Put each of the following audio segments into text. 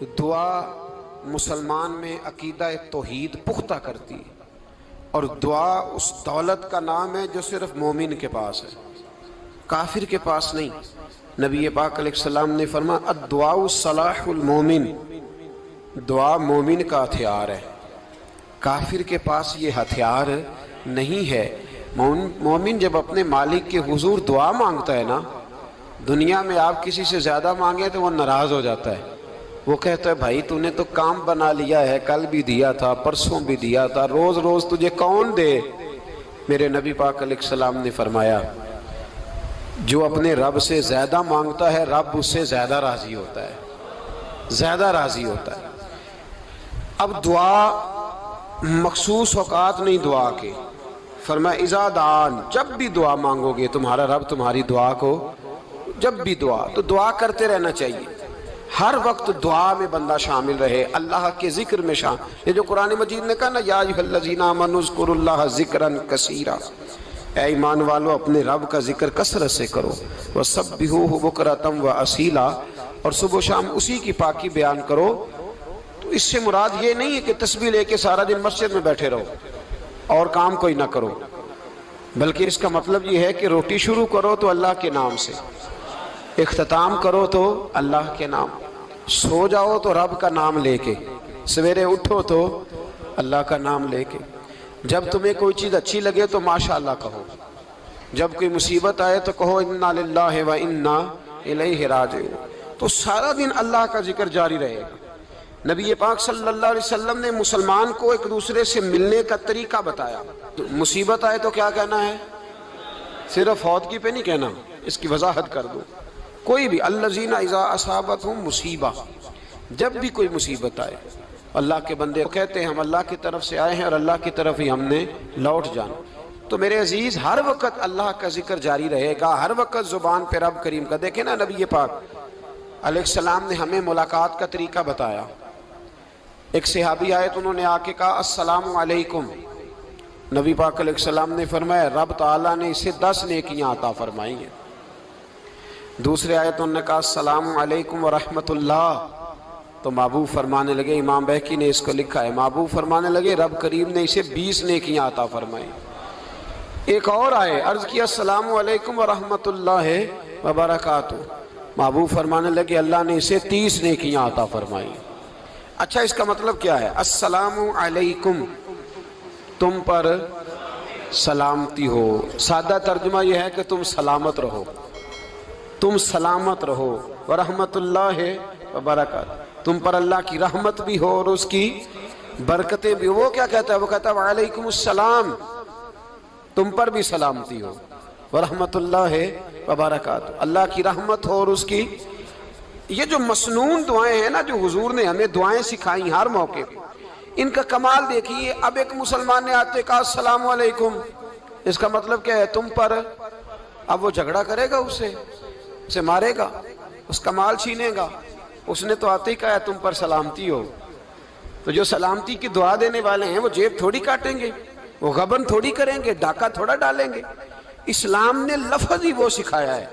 دعا مسلمان میں عقیدہ توحید پختہ کرتی ہے، اور دعا اس دولت کا نام ہے جو صرف مومن کے پاس ہے، کافر کے پاس نہیں۔ نبی پاک علیہ السلام نے فرمایا الدعاء صلاح المومن، دعا مومن کا ہتھیار ہے، کافر کے پاس یہ ہتھیار نہیں ہے۔ مومن جب اپنے مالک کے حضور دعا مانگتا ہے نا، دنیا میں آپ کسی سے زیادہ مانگیں تو وہ ناراض ہو جاتا ہے، وہ کہتا ہے بھائی تو نے تو کام بنا لیا ہے، کل بھی دیا تھا، پرسوں بھی دیا تھا، روز روز تجھے کون دے؟ میرے نبی پاک علیہ السلام نے فرمایا جو اپنے رب سے زیادہ مانگتا ہے رب اس سے زیادہ راضی ہوتا ہے، زیادہ راضی ہوتا ہے۔ اب دعا مخصوص اوقات نہیں دعا کے، فرمایا اذا دعان، جب بھی دعا مانگو گے تمہارا رب تمہاری دعا کو، جب بھی دعا تو دعا کرتے رہنا چاہیے، ہر وقت دعا میں بندہ شامل رہے، اللہ کے ذکر میں شامل۔ یہ جو قرآن مجید نے کہا نا یا ایھا الذین آمنوا اذکروا اللہ ذکرا کثیرا، اے ایمان والو اپنے رب کا ذکر کثرت سے کرو، وسبحوہ بکرۃ واصیلا، اور صبح و شام اسی کی پاکی بیان کرو۔ تو اس سے مراد یہ نہیں ہے کہ تسبیح لے کے سارا دن مسجد میں بیٹھے رہو اور کام کوئی نہ کرو، بلکہ اس کا مطلب یہ ہے کہ روٹی شروع کرو تو اللہ کے نام سے، اختتام کرو تو اللہ کے نام، سو جاؤ تو رب کا نام لے کے، سویرے اٹھو تو اللہ کا نام لے کے، جب تمہیں کوئی چیز اچھی لگے تو ماشاءاللہ کہو، جب کوئی مصیبت آئے تو کہو انا للہ و انا الیہ راجعون۔ تو سارا دن اللہ کا ذکر جاری رہے گا۔ نبی پاک صلی اللہ علیہ وسلم نے مسلمان کو ایک دوسرے سے ملنے کا طریقہ بتایا۔ مصیبت آئے تو کیا کہنا ہے؟ صرف فوت کی پہ نہیں کہنا، اس کی وضاحت کر دو۔ کوئی بھی الذین اذا اصابتہم مصیبہ، جب بھی کوئی مصیبت آئے، اللہ کے بندے کہتے ہیں ہم اللہ کی طرف سے آئے ہیں اور اللہ کی طرف ہی ہم نے لوٹ جانا۔ تو میرے عزیز ہر وقت اللہ کا ذکر جاری رہے گا، ہر وقت زبان پہ رب کریم کا۔ دیکھیں نا نبی پاک علیہ السلام نے ہمیں ملاقات کا طریقہ بتایا۔ ایک صحابی آئے تو انہوں نے آ کے کہا السلام علیکم، نبی پاک علیہ السلام نے فرمایا رب تعالیٰ نے اسے 10 نیکیاں عطا فرمائی ہیں۔ دوسرے آئے تو انہوں نے کہا السلام علیکم ورحمۃ اللہ، تو محبوب فرمانے لگے، امام بہقی نے اس کو لکھا ہے، محبوب فرمانے لگے رب کریم نے اسے 20 نیکیاں عطا فرمائی۔ ایک اور آئے، عرض کیا السلام علیکم ورحمۃ اللہ وبرکاتہ، محبوب فرمانے لگے اللہ نے اسے 30 نیکیاں عطا فرمائی۔ اچھا اس کا مطلب کیا ہے؟ السلام علیکم، تم پر سلامتی ہو، سادہ ترجمہ یہ ہے کہ تم سلامت رہو، تم سلامت رہو، ورحمۃ اللہ وبرکاتہ، تم پر اللہ کی رحمت بھی ہو اور اس کی برکتیں بھی ہو۔ وہ کیا کہتا ہے؟ وہ کہتا ہے وعلیکم السلام، تم پر بھی سلامتی ہو، ورحمۃ اللہ وبرکاتہ، اللہ کی رحمت ہو اور اس کی۔ یہ جو مسنون دعائیں ہیں نا جو حضور نے ہمیں دعائیں سکھائیں ہر موقع پہ، ان کا کمال دیکھیے۔ اب ایک مسلمان نے آتے کہا السلام علیکم، اس کا مطلب کیا ہے؟ تم پر۔ اب وہ جھگڑا کرے گا اسے مارے گا، اس کا مال چھینے گا؟ اس نے تو آتے ہی کہا ہے تم پر سلامتی ہو۔ تو جو سلامتی کی دعا دینے والے ہیں وہ جیب تھوڑی کاٹیں گے، وہ غبن تھوڑی کریں گے، ڈاکہ تھوڑا ڈالیں گے۔ اسلام نے لفظ ہی وہ سکھایا ہے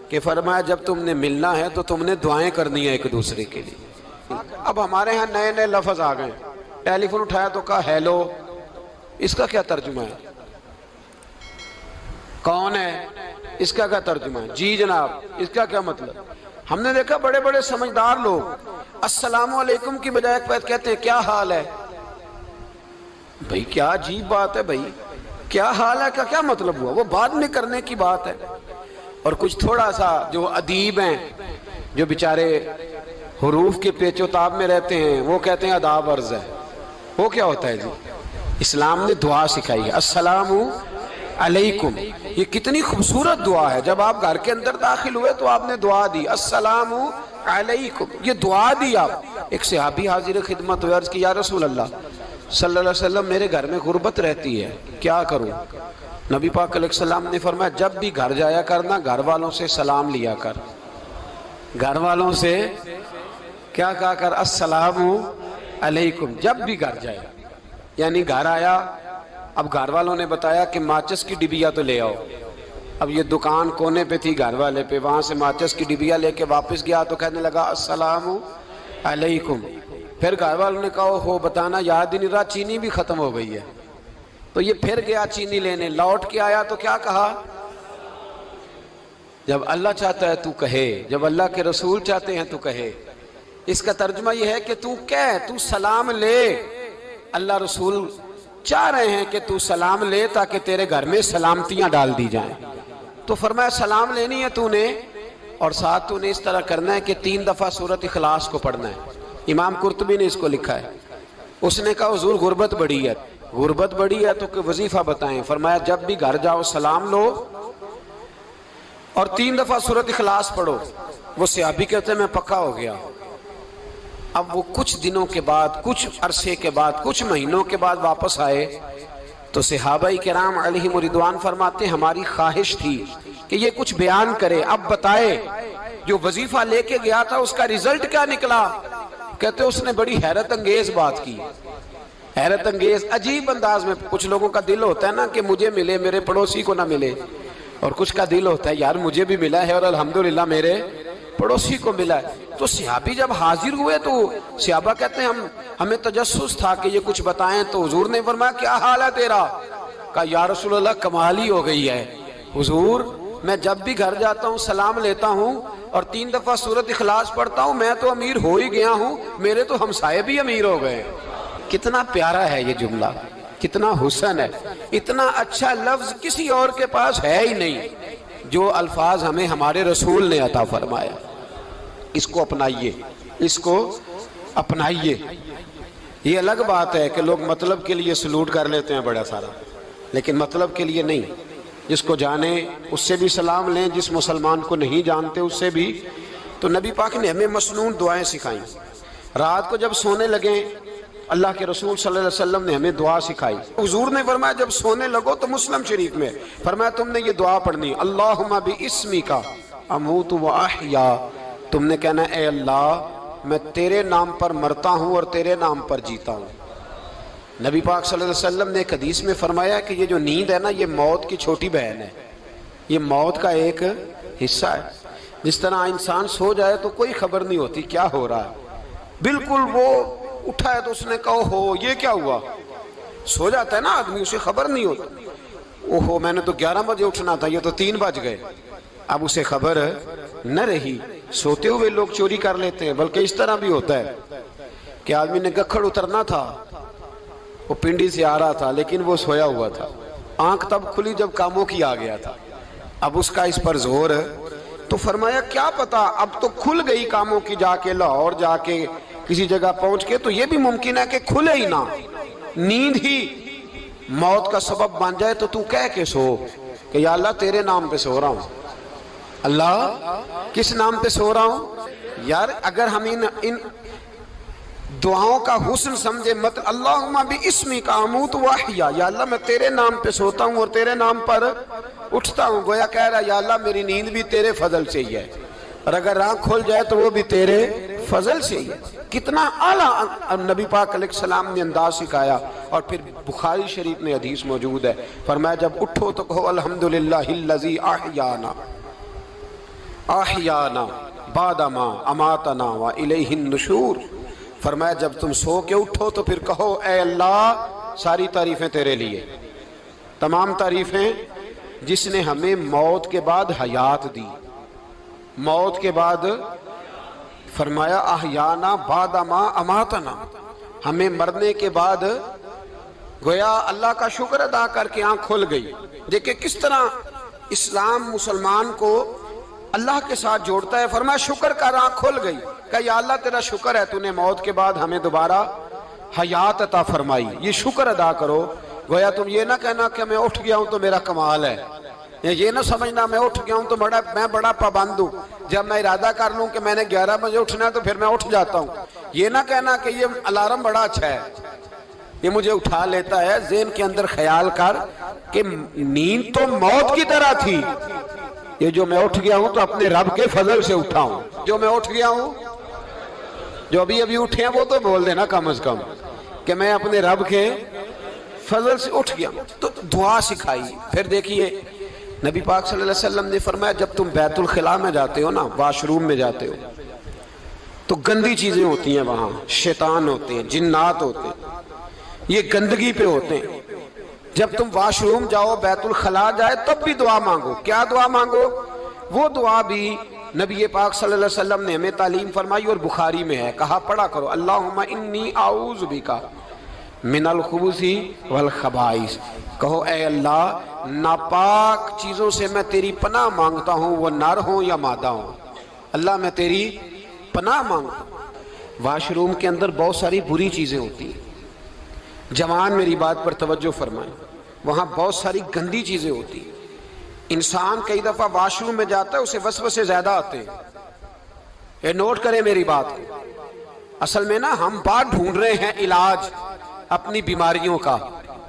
کہ فرمایا جب تم نے ملنا ہے تو تم نے دعائیں کرنی ہیں ایک دوسرے کے لیے۔ اب ہمارے ہاں نئے نئے لفظ آ گئے، ٹیلی فون اٹھایا تو کہا ہیلو، اس کا کیا ترجمہ ہے؟ کون ہے؟ اس کا کیا ترجمہ ہے؟ جی جناب، اس کا کیا مطلب؟ ہم نے دیکھا بڑے بڑے سمجھدار لوگ السلام علیکم کی بجائے کہتے ہیں کیا حال ہے؟ بھئی کیا عجیب بات ہے، بھئی کیا حال ہے کا کیا مطلب ہوا؟ وہ بعد میں کرنے کی بات ہے۔ اور کچھ تھوڑا سا جو ادیب ہیں، جو بیچارے حروف کے پیچ و تاب میں رہتے ہیں، وہ کہتے ہیں آداب عرض ہے۔ وہ کیا ہوتا ہے جی؟ اسلام نے دعا سکھائی ہے السلام علیکم، یہ کتنی خوبصورت دعا ہے۔ جب آپ گھر کے اندر داخل ہوئے تو آپ نے دعا دی السلام علیکم، یہ دعا دی آپ۔ ایک صحابی حاضر خدمت ہوئے، عرض کی یا رسول اللہ صلی اللہ علیہ وسلم میرے گھر میں غربت رہتی ہے، کیا کروں؟ نبی پاک علیہ السلام نے فرمایا جب بھی گھر جایا کرنا گھر والوں سے سلام لیا کر، گھر والوں سے کیا کہا کر؟ السلام علیکم، جب بھی گھر جائے۔ یعنی گھر آیا، اب گھر والوں نے بتایا کہ ماچس کی ڈبیا تو لے آؤ۔ اب یہ دکان کونے پہ تھی گھر والے پہ، وہاں سے ماچس کی ڈبیا لے کے واپس گیا تو کہنے لگا السلام علیکم. پھر گھر والوں نے کہا ہو بتانا یاد ہی نہیں رہا، چینی بھی ختم ہو گئی ہے. تو یہ پھر گیا چینی لینے، لوٹ کے آیا تو کیا کہا؟ جب اللہ چاہتا ہے تو کہے، جب اللہ کے رسول چاہتے ہیں تو کہے. اس کا ترجمہ یہ ہے کہ تو کہہ، تو سلام لے. اللہ رسول چاہ رہے ہیں کہ تو سلام لے تاکہ تیرے گھر میں سلامتیاں ڈال دی جائیں. تو فرمایا سلام لینی ہے تو نے، اور ساتھ تو نے اس طرح کرنا ہے کہ 3 دفعہ سورۃ اخلاص کو پڑھنا ہے. امام قرطبی نے اس کو لکھا ہے. اس نے کہا حضور غربت بڑی ہے. غربت بڑی ہے تو کہ وظیفہ بتائیں. فرمایا جب بھی گھر جاؤ سلام لو اور 3 دفعہ سورۃ اخلاص پڑھو. وہ صحابی کہتے ہیں میں پکا ہو گیا. اب وہ کچھ دنوں کے بعد، کچھ عرصے کے بعد، کچھ مہینوں کے بعد واپس آئے تو صحابہ کرام علیہم رضوان فرماتے ہیں ہماری خواہش تھی کہ یہ کچھ بیان کرے، اب بتائے جو وظیفہ لے کے گیا تھا اس کا رزلٹ کیا نکلا. کہتے اس نے بڑی حیرت انگیز بات کی، حیرت انگیز عجیب انداز میں. کچھ لوگوں کا دل ہوتا ہے نا کہ مجھے ملے میرے پڑوسی کو نہ ملے، اور کچھ کا دل ہوتا ہے یار مجھے بھی ملا ہے اور الحمدللہ میرے پڑوسی کو ملا ہے. تو صحابی جب حاضر ہوئے تو صحابہ کہتے ہیں ہمیں تجسس تھا کہ یہ کچھ بتائیں. تو حضور نے فرمایا کیا حال ہے تیرا؟ کہا یا رسول اللہ کمال ہی ہو گئی ہے حضور، میں جب بھی گھر جاتا ہوں سلام لیتا ہوں اور 3 دفعہ سورۃ اخلاص پڑھتا ہوں. میں تو امیر ہو ہی گیا ہوں، میرے تو ہمسائے بھی امیر ہو گئے. کتنا پیارا ہے یہ جملہ، کتنا حسن ہے. اتنا اچھا لفظ کسی اور کے پاس ہے ہی نہیں جو الفاظ ہمیں ہمارے رسول نے عطا فرمایا. اس کو اپنائیے، اس کو اپنائیے. یہ الگ بات ہے کہ لوگ مطلب کے لیے سلوٹ کر لیتے ہیں بڑا سارا، لیکن مطلب کے لیے نہیں. جس کو جانے اس سے بھی سلام لیں، جس مسلمان کو نہیں جانتے اس سے بھی. تو نبی پاک نے ہمیں مسنون دعائیں سکھائیں. رات کو جب سونے لگیں اللہ کے رسول صلی اللہ علیہ وسلم نے ہمیں دعا سکھائی. حضور نے فرمایا جب سونے لگو تو مسلم شریف میں فرمایا تم نے یہ دعا پڑھنی، اللہم باسمک اموت و احیا. تم نے کہنا اے اللہ میں تیرے نام پر مرتا ہوں اور تیرے نام پر جیتا ہوں. نبی پاک صلی اللہ علیہ وسلم نے ایک حدیث میں فرمایا کہ یہ جو نیند ہے نا یہ موت کی چھوٹی بہن ہے، یہ موت کا ایک حصہ ہے. جس طرح انسان سو جائے تو کوئی خبر نہیں ہوتی کیا ہو رہا ہے، بالکل وہ اٹھا ہے تو اس نے کہا ہو یہ کیا ہوا. سو جاتا ہے نا آدمی، اسے خبر نہیں ہوتی. اوہو میں نے تو 11 بجے اٹھنا تھا، یہ تو 3 بج گئے. اب اسے خبر نہ رہی. سوتے ہوئے لوگ چوری کر لیتے ہیں. بلکہ اس طرح بھی ہوتا ہے کہ آدمی نے گکھڑ اترنا تھا، وہ پنڈی سے آ رہا تھا لیکن وہ سویا ہوا تھا. آنکھ تب کھلی جب کاموں کی آ گیا تھا. اب اس کا اس پر زور تو فرمایا کیا پتا اب تو کھل گئی کاموں کی، جا کے لاہور جا کے کسی جگہ پہنچ کے تو یہ بھی ممکن ہے کہ کھلے ہی نہ، نیند ہی موت کا سبب بن جائے. تو کہہ کے سو کہ یا اللہ تیرے نام پہ سو رہا ہوں. اللہ کس نام پہ سو رہا ہوں؟ یار اگر ہم ان دعاؤں کا حسن سمجھے مت اللہم باسمک اموت و احیا، یا اللہ میں تیرے نام پہ سوتا ہوں اور تیرے نام پر اٹھتا ہوں. گویا کہہ رہا یا اللہ میری نیند بھی تیرے فضل سے ہی ہے، اور اگر آنکھ کھل جائے تو وہ بھی تیرے فضل سے ہی ہے. کتنا اعلیٰ نبی پاک علیہ السلام نے انداز سکھایا. اور پھر بخاری شریف میں حدیث موجود ہے، فرمایا جب اٹھو تو کہو الحمدللہ الذی احیانا بعد ما اماتنا والیہ النشور. فرمایا جب تم سو کے اٹھو تو پھر کہو اے اللہ ساری تعریفیں تیرے لیے، تمام تعریفیں جس نے ہمیں موت کے بعد حیات دی. موت کے بعد فرمایا احیانا بعد ما اماتنا، ہمیں مرنے کے بعد گویا اللہ کا شکر ادا کر کے آنکھ کھل گئی. دیکھیں کس طرح اسلام مسلمان کو اللہ کے ساتھ جوڑتا ہے. فرمایا شکر کر، آنکھ کھل گئی. کہ یا اللہ تیرا شکر ہے تو نے موت کے بعد ہمیں دوبارہ حیات عطا فرمائی، یہ شکر ادا کرو. گویا تم یہ نہ کہنا کہ میں اٹھ گیا ہوں تو میرا کمال ہے، یہ نہ سمجھنا میں اٹھ گیا ہوں تو میں بڑا پابند ہوں، جب میں ارادہ کر لوں کہ میں نے 11 بجے اٹھنا ہے تو پھر میں اٹھ جاتا ہوں. یہ نہ کہنا کہ یہ الارم بڑا اچھا ہے، یہ مجھے اٹھا لیتا ہے. ذہن کے اندر خیال کر کہ نیند تو موت کی طرح تھی، یہ جو میں اٹھ گیا ہوں تو اپنے رب کے فضل سے اٹھا ہوں. جو میں اٹھ گیا ہوں، جو ابھی اٹھے ہیں وہ تو بول دینا کم از کم کہ میں اپنے رب کے فضل سے اٹھ گیا. تو دعا سکھائی. پھر دیکھیے نبی پاک صلی اللہ علیہ وسلم نے فرمایا جب تم بیت الخلاء میں جاتے ہو نا، واش روم میں جاتے ہو، تو گندی چیزیں ہوتی ہیں وہاں، شیطان ہوتے ہیں، جنات ہوتے ہیں، یہ گندگی پہ ہوتے ہیں۔ جب تم واش روم جاؤ، بیت الخلاء جائے، تب بھی دعا مانگو۔ کیا دعا مانگو؟ وہ دعا بھی نبی پاک صلی اللہ علیہ وسلم نے ہمیں تعلیم فرمائی اور بخاری میں ہے، کہا پڑھا کرو اللہم انی اعوذ بک من الخبث والخبائث۔ کہو اے اللہ، ناپاک چیزوں سے میں تیری پناہ مانگتا ہوں، وہ نر ہوں یا مادہ ہوں۔ اللہ میں تیری پناہ مانگتا ہوں۔ واش روم کے اندر بہت ساری بری چیزیں ہوتی ہیں، جوان میری بات پر توجہ فرمائیں، وہاں بہت ساری گندی چیزیں ہوتی ہیں۔ انسان کئی دفعہ واش روم میں جاتا ہے، اسے وسوسے زیادہ آتے ہیں۔ یہ نوٹ کریں میری بات کو۔ اصل میں نا ہم بات ڈھونڈ رہے ہیں علاج اپنی بیماریوں کا،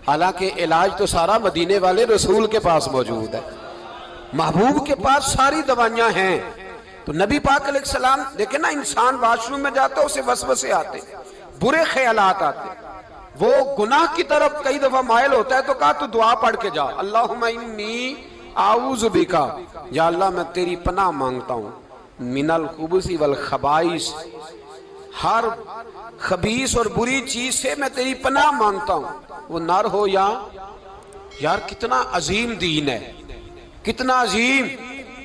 حالانکہ علاج تو سارا مدینے والے رسول کے پاس موجود ہے، محبوب کے پاس ساری دوائیاں ہیں۔ تو نبی پاک علیہ السلام دیکھیں نا، انسان واش روم میں جاتا ہے، اسے وسوسے آتے، برے خیالات آتے، وہ گناہ کی طرف کئی دفعہ مائل ہوتا ہے، تو کہا تو دعا پڑھ کے جا، اللہم انی اعوذ بک، یا اللہ میں تیری پناہ مانگتا ہوں، من الخبث والخبائث، ہر خبیث اور بری چیز سے میں تیری پناہ مانگتا ہوں، وہ نر ہو یا یار کتنا عظیم دین ہے، کتنا عظیم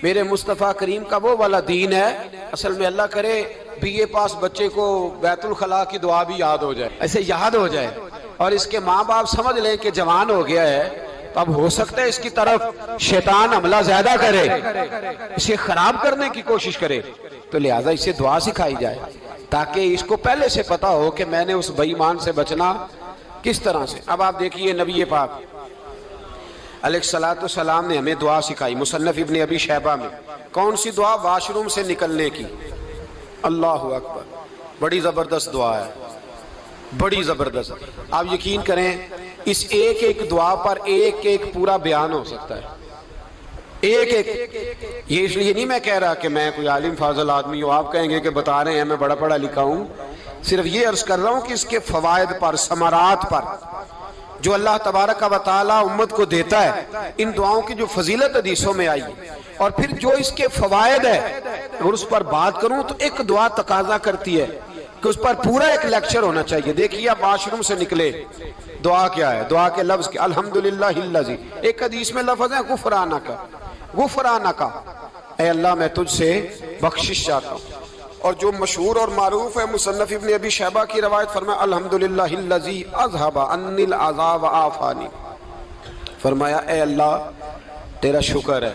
میرے مصطفیٰ کریم کا وہ والا دین ہے۔ اصل میں اللہ کرے بی اے پاس بچے کو بیت الخلاء کی دعا بھی یاد ہو جائے، ایسے یاد ہو جائے، اور اس کے ماں باپ سمجھ لیں کہ جوان ہو گیا ہے، تو اب ہو سکتا ہے اس کی طرف شیطان حملہ زیادہ کرے، اسے خراب کرنے کی کوشش کرے، تو لہٰذا اسے دعا سکھائی جائے تاکہ اس کو پہلے سے پتا ہو کہ میں نے اس بے ایمان سے بچنا کس طرح سے۔ اب آپ دیکھیے نبی پاک علیہ السلام نے ہمیں دعا سکھائی، مصنف ابن ابی شیبہ میں۔ کون سی دعا؟ واش روم سے نکلنے کی۔ اللہ اکبر، بڑی زبردست دعا ہے، بڑی زبردست۔ آپ یقین کریں اس ایک ایک دعا پر ایک ایک پورا بیان ہو سکتا ہے، ایک ایک۔ یہ اس لیے نہیں میں کہہ رہا کہ میں کوئی عالم فاضل آدمی ہوں، آپ کہیں گے کہ بتا رہے ہیں میں بڑا پڑھا لکھا ہوں، صرف یہ عرض کر رہا ہوں کہ اس کے فوائد پر، ثمرات پر جو اللہ تبارک و تعالی امت کو دیتا ہے، ان دعاؤں کی جو فضیلت حدیثوں میں آئی، اور پھر جو اس کے فوائد ہے، اگر اس پر بات کروں تو ایک دعا تقاضا کرتی ہے کہ اس پر پورا ایک لیکچر ہونا چاہیے۔ دیکھیے آپ واش روم سے نکلے، دعا کیا ہے؟ دعا کے لفظ کیا؟ الحمدللہ الذی، ایک حدیث میں لفظ ہے غفرانک، غفرانک، اے اللہ میں تجھ سے بخشش چاہتا ہوں۔ اور جو مشہور اور معروف ہے مصنف ابن ابی شیبہ کی روایت، فرمایا الحمدللہ الذی اذھب عنی العذا وعافانی، فرمایا اے اللہ تیرا شکر ہے۔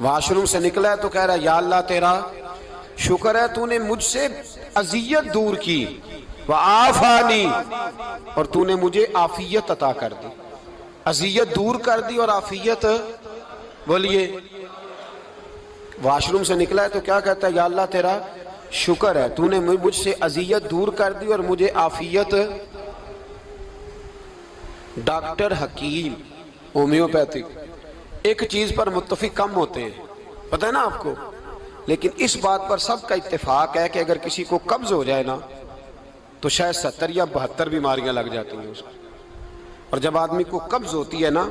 واش روم سے نکلا ہے تو کہہ رہا ہے یا اللہ تیرا شکر ہے، تو نے مجھ سے اذیت دور کی، وعافانی، اور تو نے مجھے عافیت عطا کر دی، اذیت دور کر دی اور عافیت۔ بولیے، واش روم سے نکلا ہے تو کیا کہتا ہے؟ یا اللہ تیرا شکر ہے، تو نے مجھ سے اذیت دور کر دی اور مجھے عافیت۔ ڈاکٹر حکیم ہومیوپیتھک ایک چیز پر متفق کم ہوتے ہیں، پتہ ہے نا آپ کو، لیکن اس بات پر سب کا اتفاق ہے کہ اگر کسی کو قبض ہو جائے نا تو شاید 70 یا 72 بیماریاں لگ جاتی ہیں اس کو۔ اور جب آدمی کو قبض ہوتی ہے نا،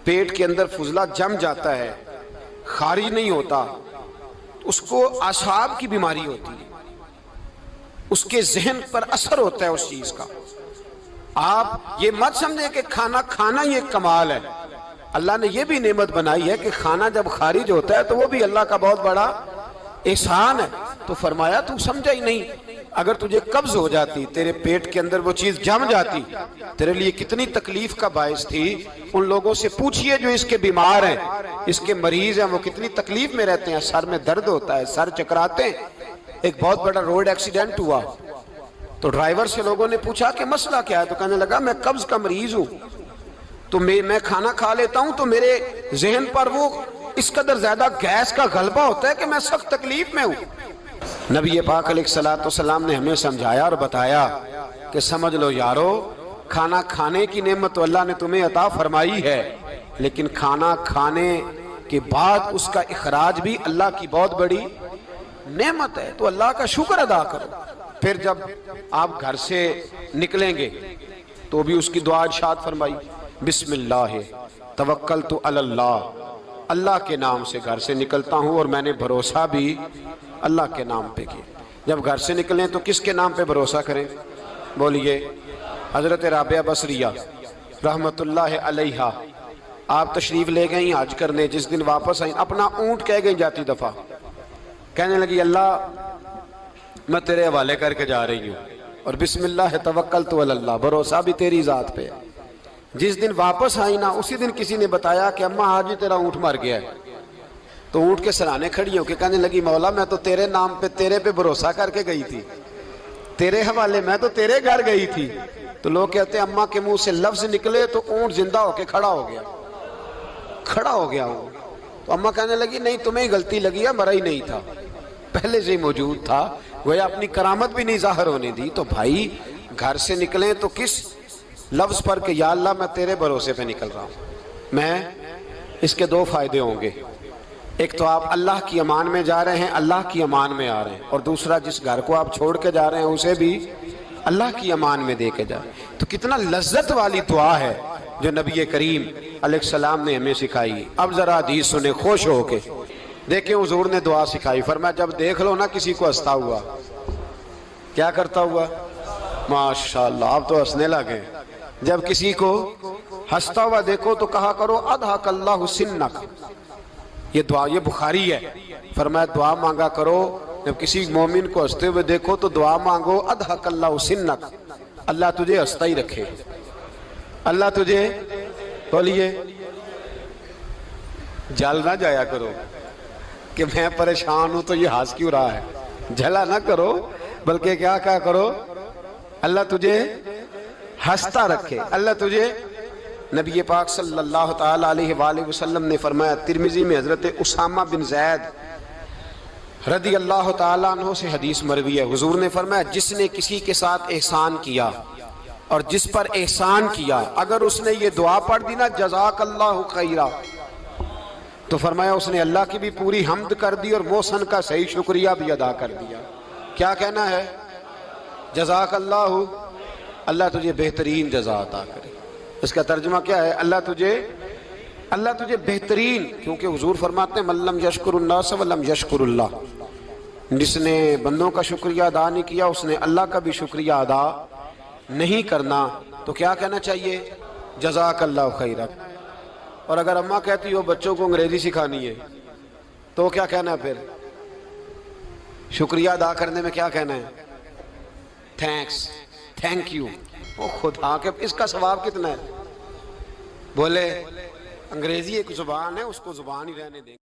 پیٹ کے اندر فضلہ جم جاتا ہے، خارج نہیں ہوتا، اس کو اعصاب کی بیماری ہوتی ہے، اس کے ذہن پر اثر ہوتا ہے اس چیز کا۔ آپ یہ مت سمجھیں کہ کھانا کھانا یہ ایک کمال ہے، اللہ نے یہ بھی نعمت بنائی ہے کہ کھانا جب خارج ہوتا ہے تو وہ بھی اللہ کا بہت بڑا احسان ہے۔ تو فرمایا تو سمجھا ہی نہیں، اگر تجھے قبض ہو جاتی، تیرے پیٹ کے اندر وہ چیز جم جاتی، تیرے لیے کتنی تکلیف کا باعث تھی۔ ان لوگوں سے پوچھئے جو اس کے بیمار ہیں، اس کے مریض ہیں، وہ کتنی تکلیف میں رہتے ہیں، سر میں درد ہوتا ہے، سر چکراتے ہیں۔ ایک بہت بڑا روڈ ایکسیڈنٹ ہوا تو ڈرائیور سے لوگوں نے پوچھا کہ مسئلہ کیا ہے، تو کہنے لگا میں قبض کا مریض ہوں، تو میں کھانا کھا لیتا ہوں تو میرے ذہن پر وہ اس قدر زیادہ گیس کا غلبہ ہوتا ہے کہ میں سخت تکلیف میں ہوں۔ نبی پاک علیہ السلام نے ہمیں سمجھایا اور بتایا کہ سمجھ لو یارو، کھانا کھانے کی نعمت تو اللہ نے تمہیں عطا فرمائی ہے، لیکن کھانا کھانے کے بعد اس کا اخراج بھی اللہ کی بہت بڑی نعمت ہے، تو اللہ کا شکر ادا کرو۔ پھر جب آپ گھر سے نکلیں گے تو بھی اس کی دعا ارشاد فرمائی، بسم اللہ توکلت علی اللہ، اللہ کے نام سے گھر سے نکلتا ہوں اور میں نے بھروسہ بھی اللہ کے نام پہ کیا۔ جب گھر سے نکلیں تو کس کے نام پہ بھروسہ کریں؟ بولیے حضرت رابعہ بصریہ رحمت اللہ علیہا، آپ تشریف لے گئیں حج کرنے، جس دن واپس آئیں اپنا اونٹ کہہ گئیں جاتی دفعہ، کہنے لگی اللہ میں تیرے حوالے کر کے جا رہی ہوں اور بسم اللہ توکلت علی اللہ، بھروسہ بھی تیری ذات پہ ہے۔ جس دن واپس آئی نا اسی دن کسی نے بتایا کہ اماں آج ہی تیرا اونٹ مر گیا ہے، تو اونٹ کے سرانے کھڑی ہو کے کہنے لگی مولا میں تو تیرے نام پہ تیرے پہ بھروسہ کر کے گئی تھی، تیرے حوالے، میں تو تیرے گھر گئی تھی۔ تو لوگ کہتے ہیں اماں کے منہ سے لفظ نکلے تو اونٹ زندہ ہو کے کھڑا ہو گیا، کھڑا ہو گیا ہوں۔ تو اماں کہنے لگی نہیں تمہیں ہی غلطی لگی ہے، مرا ہی نہیں تھا، پہلے سے ہی موجود تھا، گویا اپنی کرامت بھی نہیں ظاہر ہونے دی۔ تو بھائی گھر سے نکلیں تو کس لفظ پر کہ یا اللہ میں تیرے بھروسے پہ نکل رہا ہوں میں، اس کے دو فائدے ہوں گے، ایک تو آپ اللہ کی امان میں جا رہے ہیں، اللہ کی امان میں آ رہے ہیں، اور دوسرا جس گھر کو آپ چھوڑ کے جا رہے ہیں اسے بھی اللہ کی امان میں دے کے جا رہے ہیں۔ تو کتنا لذت والی دعا ہے جو نبی کریم علیہ السلام نے ہمیں سکھائی۔ اب ذرا حدیث سنیں خوش ہو کے، دیکھیں حضور نے دعا سکھائی، فرمایا جب دیکھ لو نا کسی کو ہنستا ہوا، کیا کرتا ہوا؟ ماشاءاللہ آپ تو ہنسنے لگے۔ جب کسی کو ہنستا ہوا دیکھو تو کہا کرو اضحک اللہ سنک، یہ دعا یہ بخاری ہے، فرمایا دعا مانگا کرو جب کسی مومن کو ہنستے ہوئے دیکھو تو دعا مانگو اضحک اللہ سنک، اللہ تجھے ہنستا ہی رکھے، اللہ تجھے، بولیے جل نہ جایا کرو کہ میں پریشان ہوں تو یہ ہنس کیوں رہا ہے، جھلا نہ کرو، بلکہ کیا کہا کرو اللہ تجھے ہنستا رکھے، اللہ تجھے۔ نبی پاک صلی اللہ تعالیٰ علیہ وآلہ وسلم نے فرمایا، ترمذی میں حضرت اسامہ بن زید رضی اللہ تعالیٰ عنہ سے حدیث مروی ہے، حضور نے فرمایا جس نے کسی کے ساتھ احسان کیا اور جس پر احسان کیا، اگر اس نے یہ دعا پڑھ دی نا جزاک اللہ خیرہ، تو فرمایا اس نے اللہ کی بھی پوری حمد کر دی اور محسن کا صحیح شکریہ بھی ادا کر دیا۔ کیا کہنا ہے؟ جزاک اللہ، اللہ تجھے بہترین جزا عطا کرے۔ اس کا ترجمہ کیا ہے؟ اللہ تجھے بہترین، کیونکہ حضور فرماتے ہیں من لم یشکر الناس ولم یشکر اللہ، جس نے بندوں کا شکریہ ادا نہیں کیا اس نے اللہ کا بھی شکریہ ادا نہیں کرنا۔ تو کیا کہنا چاہیے؟ جزاک اللہ خیرہ۔ اور اگر اماں کہتی ہو بچوں کو انگریزی سکھانی ہے تو کیا کہنا ہے پھر؟ شکریہ ادا کرنے میں کیا کہنا ہے؟ Thanks, thank you. وہ خدا کے اس کا ثواب کتنا ہے؟ بولے انگریزی ایک زبان ہے، اس کو زبان ہی رہنے دیں۔